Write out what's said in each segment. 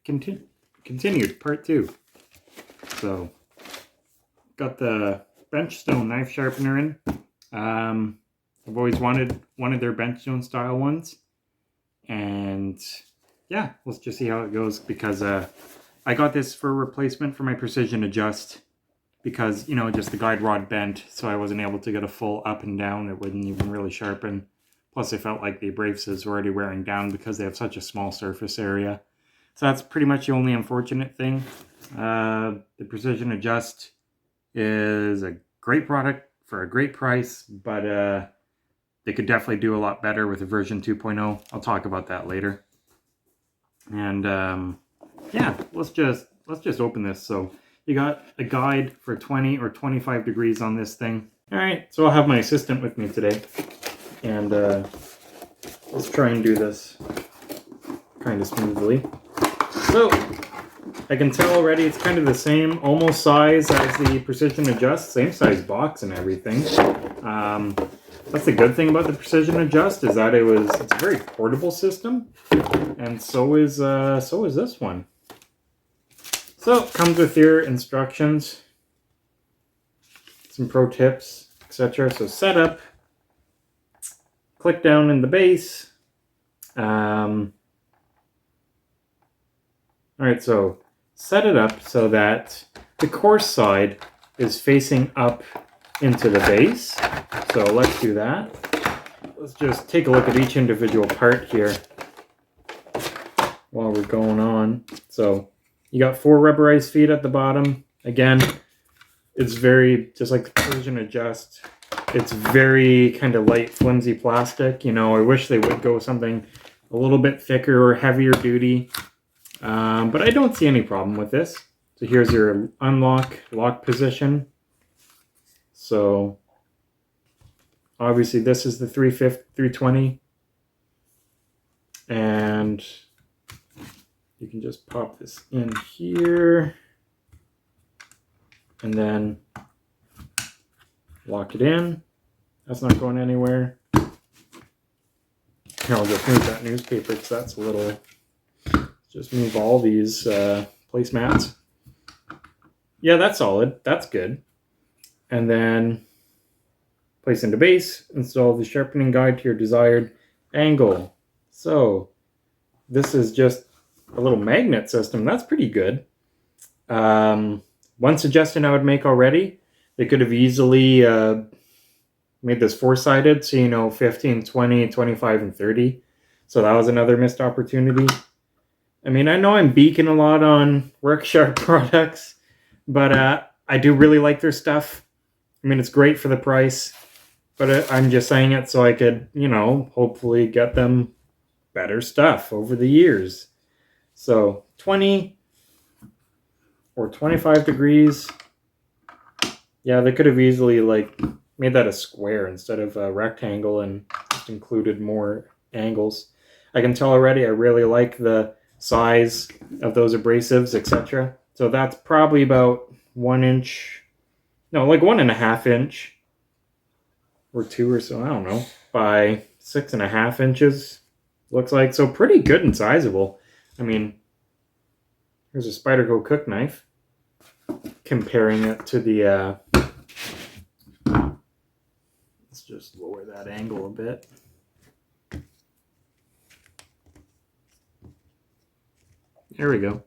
continued, part 2. So, got the benchstone knife sharpener in. I've always wanted one of their benchstone style ones. And yeah, let's just see how it goes, because I got this for a replacement for my precision adjust, because, you know, just the guide rod bent, so I wasn't able to get a full up and down. It wouldn't even really sharpen. Plus, I felt like the abrasives were already wearing down because they have such a small surface area. So that's pretty much the only unfortunate thing. The precision adjust is a great product for a great price, but they could definitely do a lot better with a version 2.0. I'll talk about that later. And yeah, let's just open this. So you got a guide for 20 or 25 degrees on this thing. All right, so I'll have my assistant with me today, and let's try and do this kind of smoothly. So I can tell already it's kind of the same almost size as the precision adjust, same size box and everything. That's the good thing about the precision adjust, is that it's a very portable system, and so is this one. So it comes with your instructions, some pro tips, etc. So setup, click down in the base. All right, so set it up so that the coarse side is facing up into the base. So let's do that. Let's just take a look at each individual part here while we're going on. So you got 4 rubberized feet at the bottom. Again, it's very, just like the precision adjust, it's very kind of light, flimsy plastic. You know, I wish they would go something a little bit thicker or heavier duty. But I don't see any problem with this. So here's your lock position. So obviously this is the 320, and you can just pop this in here and then lock it in. That's not going anywhere. Here, I'll just move that newspaper because that's a little... Just move all these placemats. Yeah, that's solid. That's good. And then place into base. Install the sharpening guide to your desired angle. So this is just a little magnet system. That's pretty good. One suggestion I would make already, they could have easily made this 4-sided. So, you know, 15, 20, 25, and 30. So that was another missed opportunity. I mean, I know I'm beaking a lot on worksharp products, but I do really like their stuff. I mean, it's great for the price, but I'm just saying it so I could, you know, hopefully get them better stuff over the years. So 20 or 25 degrees. Yeah, they could have easily like made that a square instead of a rectangle and just included more angles. I can tell already I really like the size of those abrasives, etc. So that's probably about 1 inch, no, like 1.5 inch or 2 or so, I don't know, by 6.5 inches, looks like. So pretty good and sizable. I mean, here's a Spyderco cook knife, comparing it to the, let's just lower that angle a bit. There we go.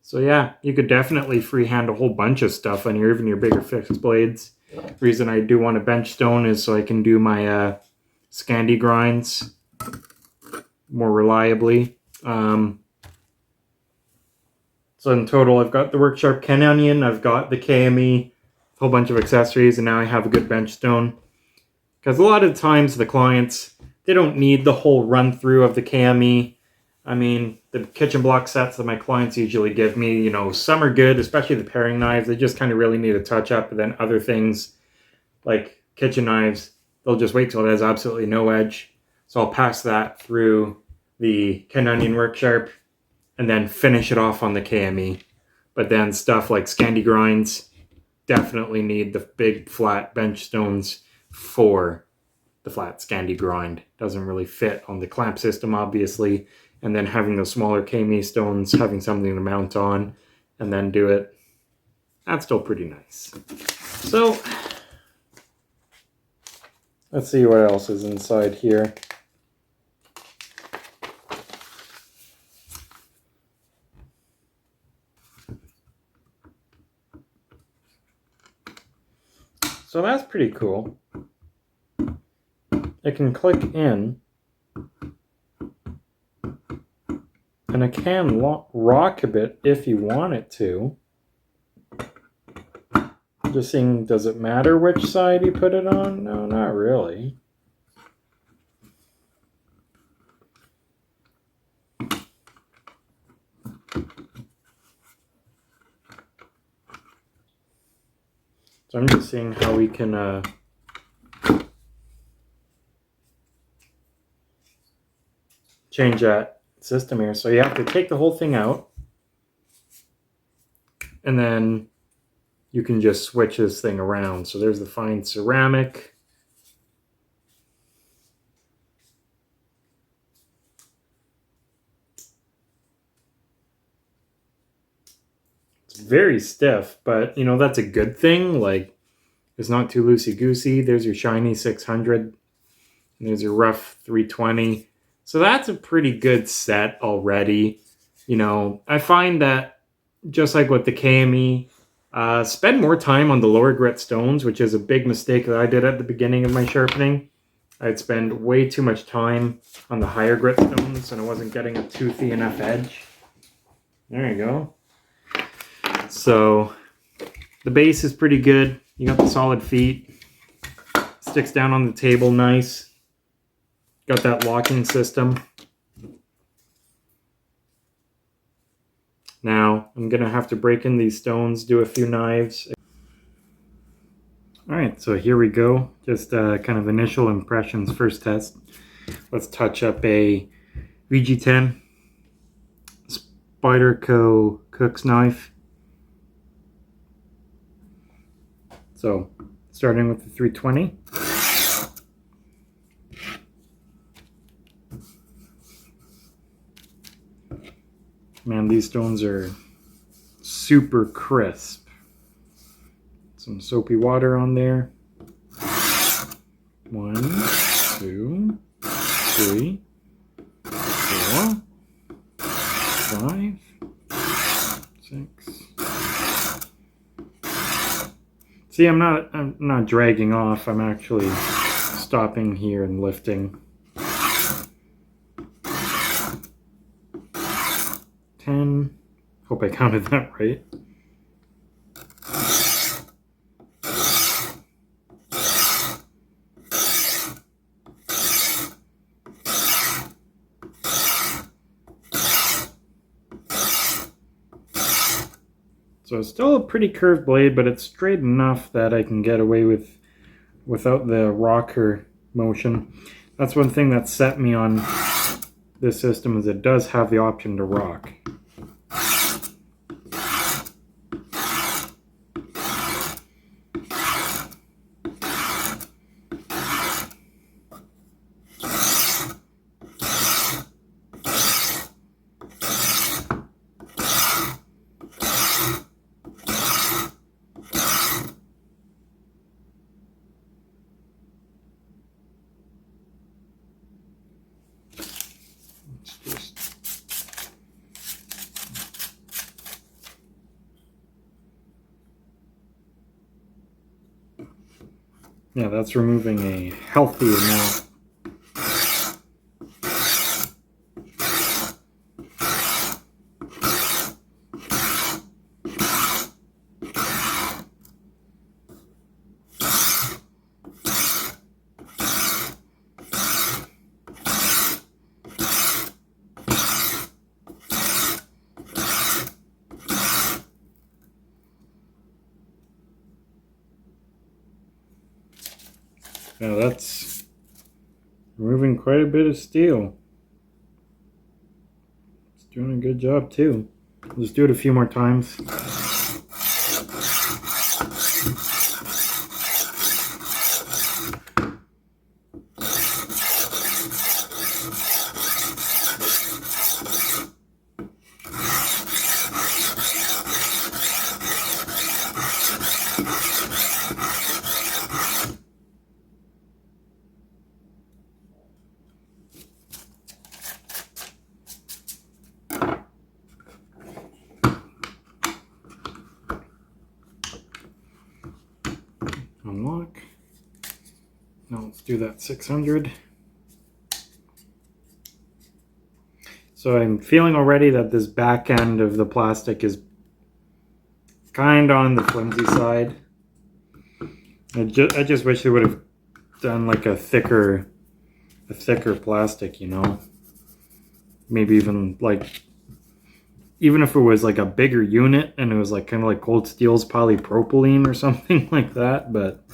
So yeah, you could definitely freehand a whole bunch of stuff on even your bigger fixed blades. The reason I do want a benchstone is so I can do my Scandi grinds more reliably. So in total, I've got the worksharp Ken Onion, I've got the KME, a whole bunch of accessories, and now I have a good benchstone. Because a lot of times the clients, they don't need the whole run through of the KME. I mean, the kitchen block sets that my clients usually give me, you know, some are good, especially the paring knives. They just kind of really need a touch up. But then other things like kitchen knives, they'll just wait till it has absolutely no edge. So I'll pass that through the Ken Onion worksharp and then finish it off on the KME. But then stuff like Scandi grinds definitely need the big flat bench stones for the flat Scandi grind. Doesn't really fit on the clamp system, obviously. and then having those smaller kame stones, having something to mount on, and then do it, that's still pretty nice. So let's see what else is inside here. So that's pretty cool. It can click in, and it can rock a bit if you want it to. Just seeing, does it matter which side you put it on? No, not really. So I'm just seeing how we can change that system here. So you have to take the whole thing out, and then you can just switch this thing around. So there's the fine ceramic. It's very stiff, but you know, that's a good thing. Like, it's not too loosey-goosey. There's your shiny 600. And there's your rough 320. So that's a pretty good set already. You know, I find that just like with the KME, spend more time on the lower grit stones, which is a big mistake that I did at the beginning of my sharpening. I'd spend way too much time on the higher grit stones, and I wasn't getting a toothy enough edge. There you go. So the base is pretty good. You got the solid feet. Sticks down on the table nice. Got that locking system. Now I'm gonna have to break in these stones, do a few knives. All right, so here we go. Just kind of initial impressions, first test. Let's touch up a VG10 Spyderco cook's knife. So starting with the 320. Man, these stones are super crisp. Some soapy water on there. 1, 2, 3, 4, 5, 6. See, I'm not dragging off. I'm actually stopping here and lifting. 10. Hope I counted that right. So it's still a pretty curved blade, but it's straight enough that I can get away without the rocker motion. That's one thing that set me on this system, is it does have the option to rock. Yeah, that's removing a healthy amount. Now that's removing quite a bit of steel. It's doing a good job too. Let's do it a few more times. unlock. Now let's do that 600. So I'm feeling already that this back end of the plastic is kind of on the flimsy side. I just wish they would have done like a thicker plastic, you know. Maybe even if it was like a bigger unit and it was like kind of like Cold Steel's polypropylene or something like that, but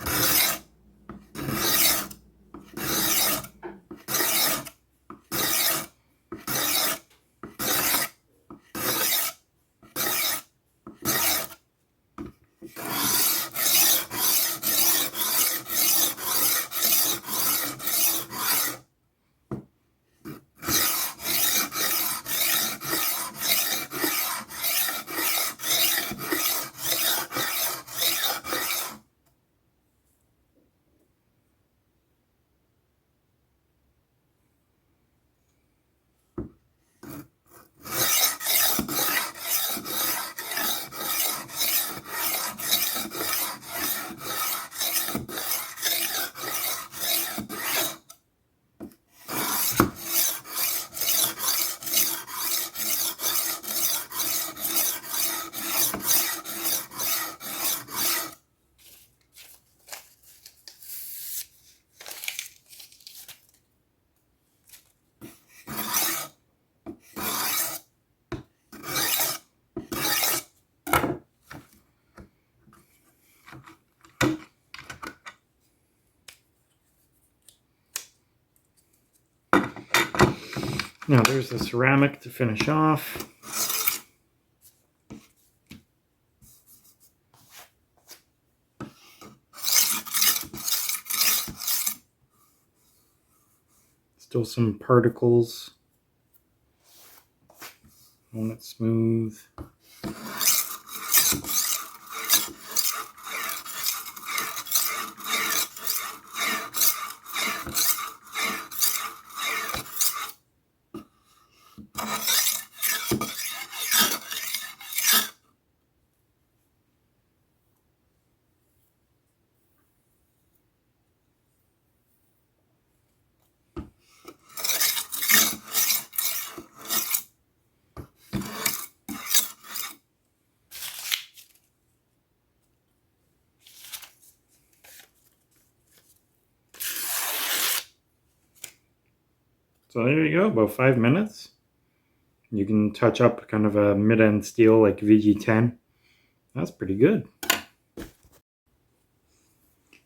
now there's the ceramic to finish off. Still some particles. I want it smooth. So there you go, about 5 minutes. You can touch up kind of a mid-end steel like VG10. That's pretty good.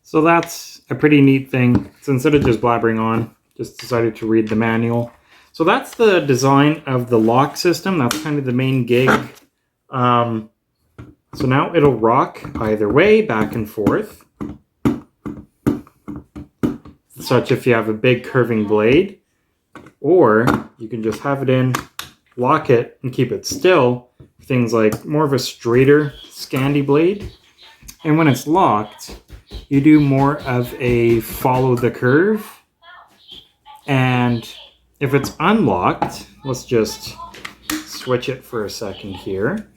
So that's a pretty neat thing. So instead of just blabbering on, just decided to read the manual. So that's the design of the lock system. That's kind of the main gig. So now it'll rock either way, back and forth. Such if you have a big curving blade. Or you can just have it in, lock it, and keep it still. Things like more of a straighter Scandi blade. And when it's locked, you do more of a follow the curve. And if it's unlocked, let's just switch it for a second here.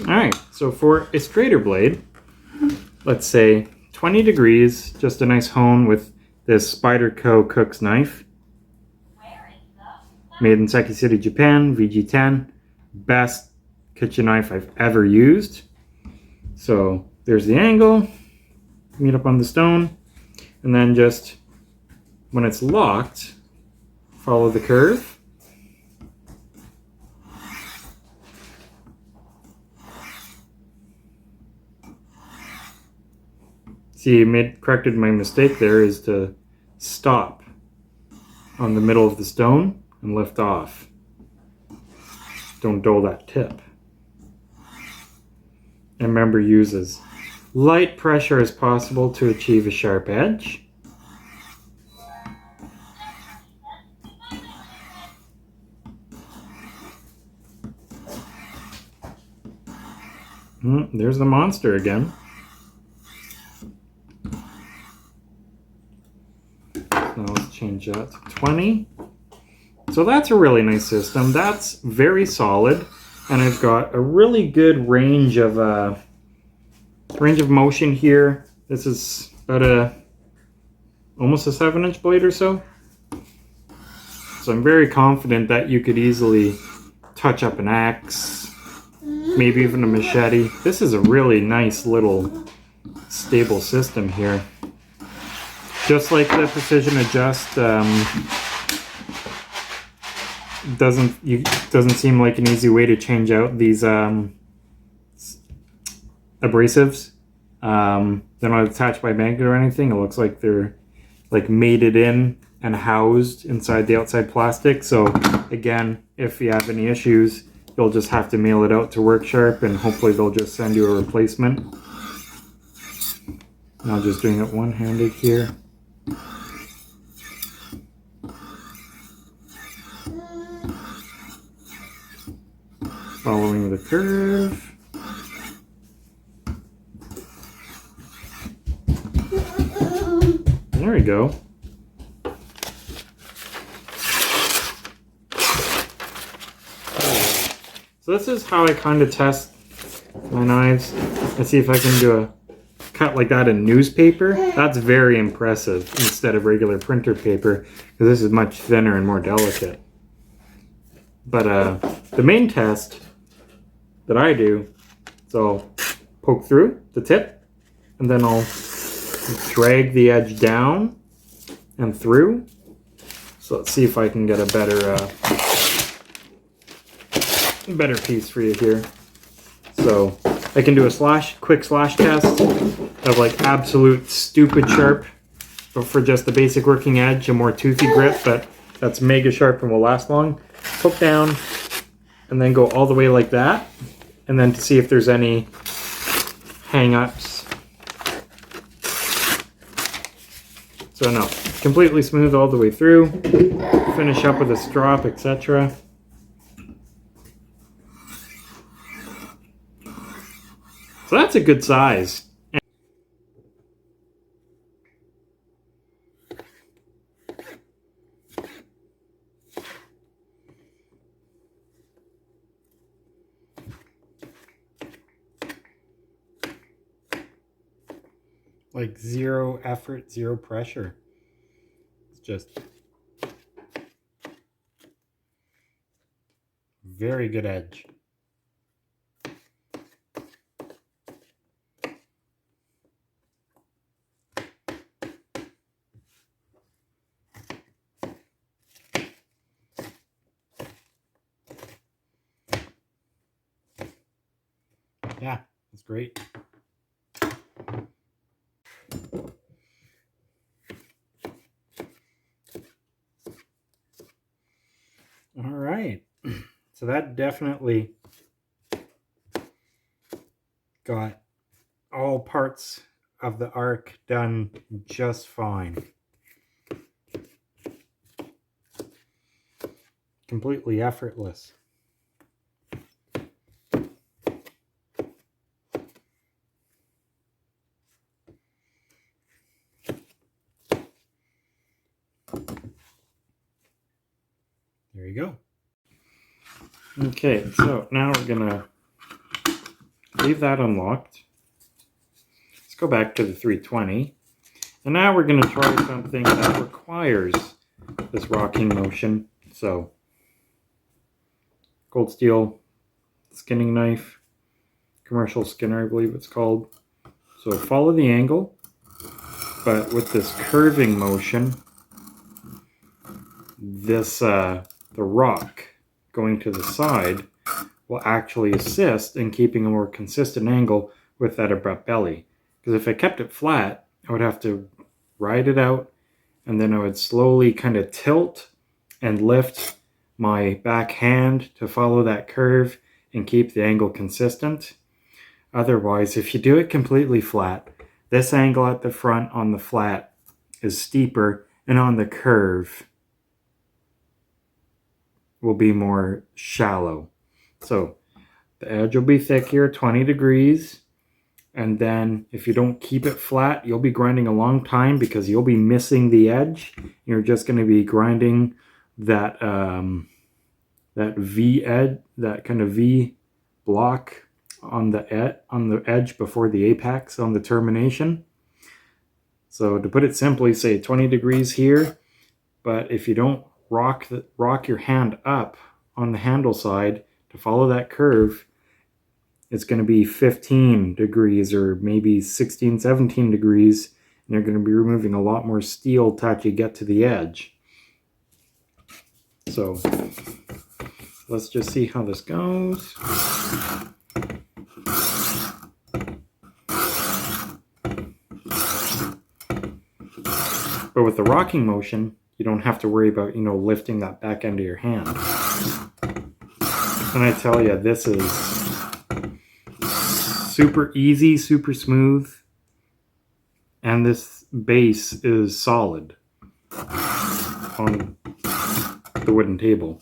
Alright, so for a straighter blade, let's say 20 degrees, just a nice hone with this Spyderco Cook's knife. Made in Seki City, Japan, VG10. Best kitchen knife I've ever used. So there's the angle, meet up on the stone, and then just when it's locked, follow the curve. See, corrected my mistake there is to stop on the middle of the stone and lift off. Don't dull that tip. And remember, use as light pressure as possible to achieve a sharp edge. There's the monster again. change that to 20. So that's a really nice system. That's very solid, and I've got a really good range of motion here. This is about almost a 7-inch blade or so. So I'm very confident that you could easily touch up an axe, maybe even a machete. This is a really nice little stable system here. Just like the precision adjust, doesn't seem like an easy way to change out these abrasives. They're not attached by magnet or anything. It looks like they're like mated in and housed inside the outside plastic. So again, if you have any issues, you'll just have to mail it out to Worksharp, and hopefully they'll just send you a replacement. Now just doing it one-handed here. Following the curve. There we go. So this is how I kind of test my knives. I see if I can do a cut like that in newspaper. That's very impressive instead of regular printer paper, because this is much thinner and more delicate. But the main test that I do, so I'll poke through the tip, and then I'll drag the edge down and through. So let's see if I can get a better piece for you here. So I can do a quick slash test of like absolute stupid sharp, but for just the basic working edge, a more toothy grip, but that's mega sharp and will last long. Poke down and then go all the way like that, and then to see if there's any hang-ups. So no, completely smooth all the way through. Finish up with a strop, etc. So that's a good size. Like zero effort, zero pressure. It's just very good edge. Yeah, that's great. All right, so that definitely got all parts of the arc done just fine. Completely effortless. There you go. Okay, so now we're gonna leave that unlocked. Let's go back to the 320. And now we're gonna try something that requires this rocking motion. So, cold steel skinning knife, commercial skinner, I believe it's called. So follow the angle, but with this curving motion, this the rock going to the side will actually assist in keeping a more consistent angle with that abrupt belly. Because if I kept it flat, I would have to ride it out, and then I would slowly kind of tilt and lift my back hand to follow that curve and keep the angle consistent. Otherwise, if you do it completely flat, this angle at the front on the flat is steeper, and on the curve will be more shallow. So the edge will be thick here, 20 degrees, And then if you don't keep it flat, you'll be grinding a long time because you'll be missing the edge. You're just going to be grinding that that V edge, that kind of V block on the edge before the apex on the termination. So to put it simply, say 20 degrees here, but if you don't rock your hand up on the handle side to follow that curve, it's going to be 15 degrees or maybe 16, 17 degrees, and you're going to be removing a lot more steel to actually get to the edge. So let's just see how this goes. But with the rocking motion, you don't have to worry about, lifting that back end of your hand. And I tell you, this is super easy, super smooth, and this base is solid on the wooden table.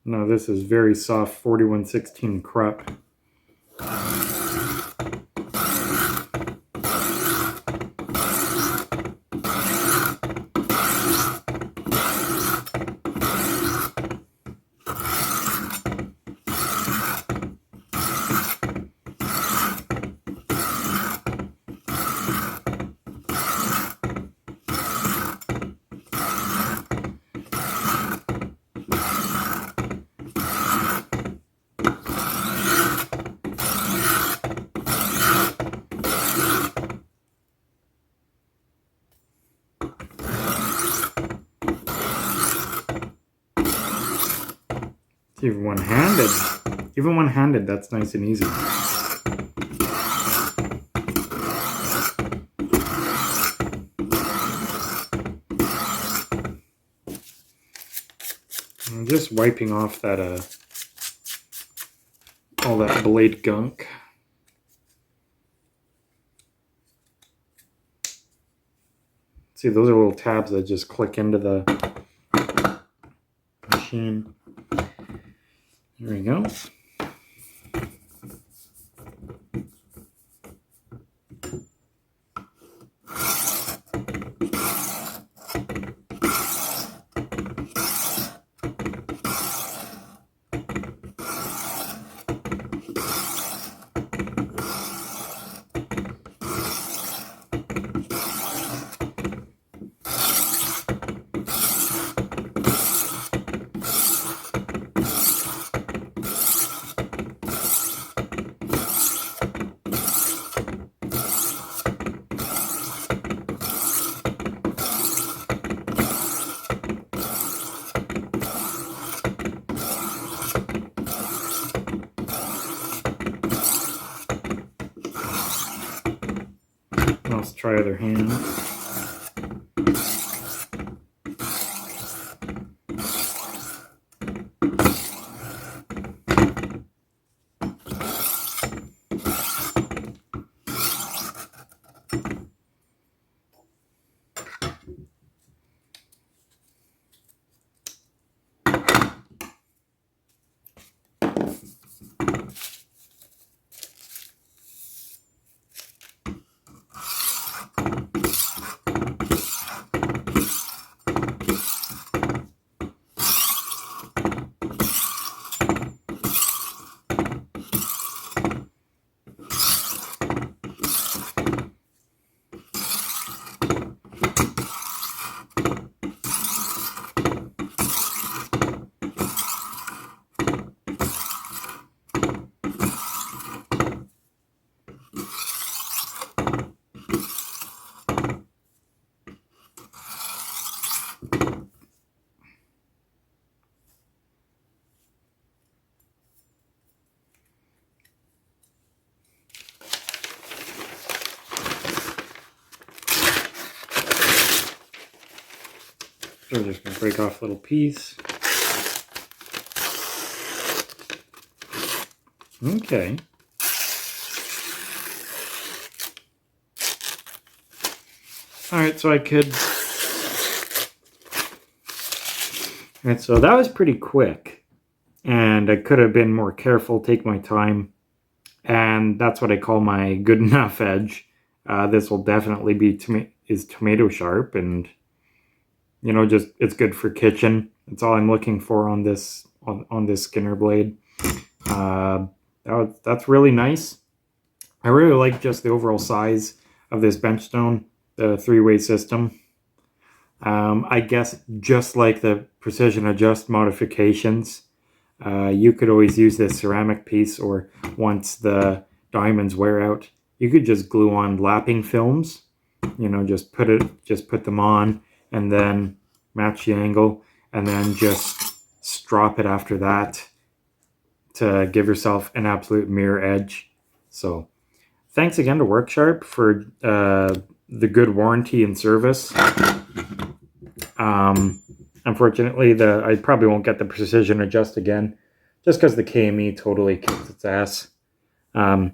Now this is very soft 4116 Krupp. Even one-handed, that's nice and easy. I'm just wiping off that all that blade gunk. See, those are little tabs that just click into the machine. There we go. Let's try other hand. So we're just going to break off a little piece. Okay. Alright, so I could... Alright, so that was pretty quick. And I could have been more careful, take my time. And that's what I call my good enough edge. This will definitely be tomato sharp, and you know, just it's good for kitchen. That's all I'm looking for on this Skinner blade. That's really nice. I really like just the overall size of this benchstone, the 3-way system. I guess just like the precision adjust modifications, you could always use this ceramic piece, or once the diamonds wear out, you could just glue on lapping films. You know, just put them on and then match the angle, and then just strop it after that to give yourself an absolute mirror edge. So thanks again to worksharp for the good warranty and service. Unfortunately, I probably won't get the precision adjust again, just because the KME totally kicks its ass. For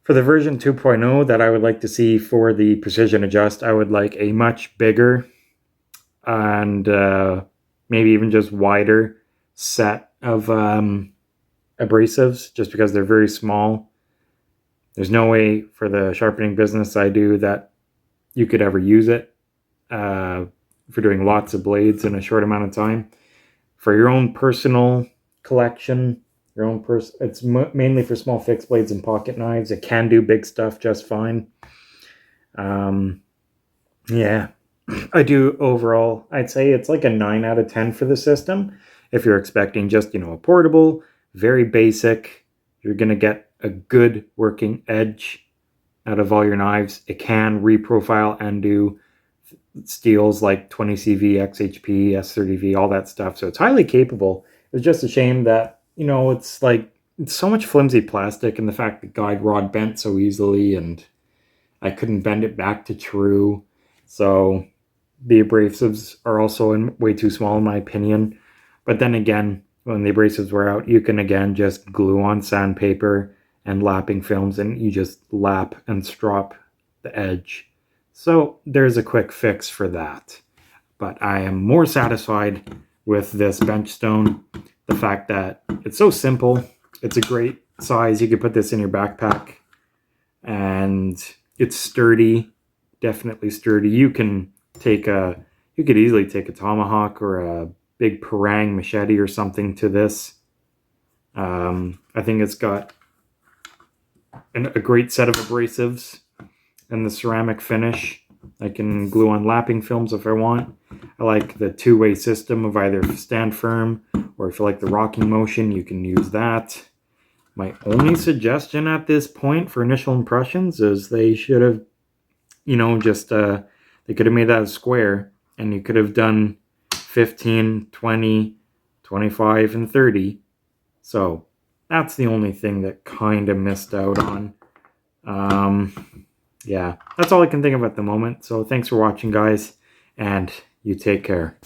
the version 2.0 that I would like to see for the precision adjust, I would like a much bigger and maybe even just wider set of abrasives, just because they're very small. There's no way for the sharpening business I do that you could ever use it for doing lots of blades in a short amount of time. For your own personal collection, it's mainly for small fixed blades and pocket knives. It can do big stuff just fine. Yeah, I do overall, I'd say it's like a 9 out of 10 for the system. If you're expecting just, you know, a portable, very basic, you're going to get a good working edge out of all your knives. It can reprofile and do steels like 20CV, XHP, S30V, all that stuff. So it's highly capable. It's just a shame that, you know, it's so much flimsy plastic, and the fact the guide rod bent so easily and I couldn't bend it back to true. So the abrasives are also way too small in my opinion. But then again, when the abrasives wear out, you can again just glue on sandpaper and lapping films, and you just lap and strop the edge. So there's a quick fix for that. But I am more satisfied with this benchstone. The fact that it's so simple, it's a great size. You could put this in your backpack, and it's sturdy, definitely sturdy. You could easily take a tomahawk or a big parang machete or something to this. I think it's got a great set of abrasives and the ceramic finish. I can glue on lapping films if I want. I like the 2-way system of either stand firm, or if you like the rocking motion, you can use that. My only suggestion at this point for initial impressions is they should have, you know, just they could have made that a square, and you could have done 15, 20, 25, and 30. So that's the only thing that kind of missed out on. Yeah, that's all I can think of at the moment. So thanks for watching, guys, and you take care.